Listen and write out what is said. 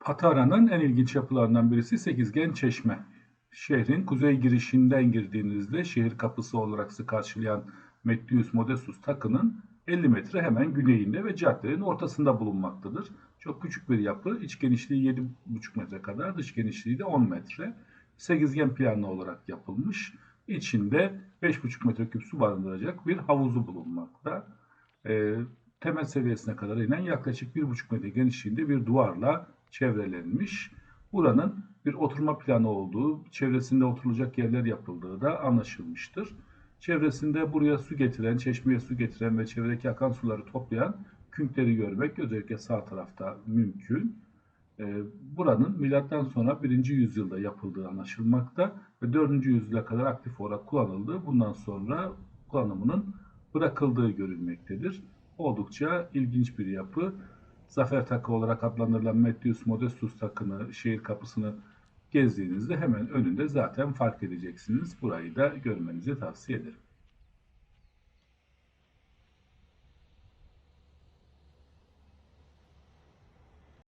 Atara'nın en ilginç yapılarından birisi Sekizgen Çeşme. Şehrin kuzey girişinden girdiğinizde şehir kapısı olarak sizi karşılayan Metlius Modestus Takı'nın 50 metre hemen güneyinde ve caddenin ortasında bulunmaktadır. Çok küçük bir yapı, iç genişliği 7,5 metre kadar, dış genişliği de 10 metre. Sekizgen planlı olarak yapılmış. İçinde 5,5 metreküp su barındıracak bir havuzu bulunmakta. Temel seviyesine kadar inen yaklaşık 1,5 metre genişliğinde bir duvarla çevrelenmiş. Buranın bir oturma planı olduğu, çevresinde oturulacak yerler yapıldığı da anlaşılmıştır. Çevresinde buraya su getiren, çeşmeye su getiren ve çevredeki akan suları toplayan künkleri görmek özellikle sağ tarafta mümkün. Buranın milattan sonra 1. yüzyılda yapıldığı anlaşılmakta ve 4. yüzyıla kadar aktif olarak kullanıldığı, bundan sonra kullanımının bırakıldığı görülmektedir. Oldukça ilginç bir yapı. Zafer Takı olarak adlandırılan Metlius Modestus Takı'nı, şehir kapısını gezdiğinizde hemen önünde zaten fark edeceksiniz. Burayı da görmenizi tavsiye ederim.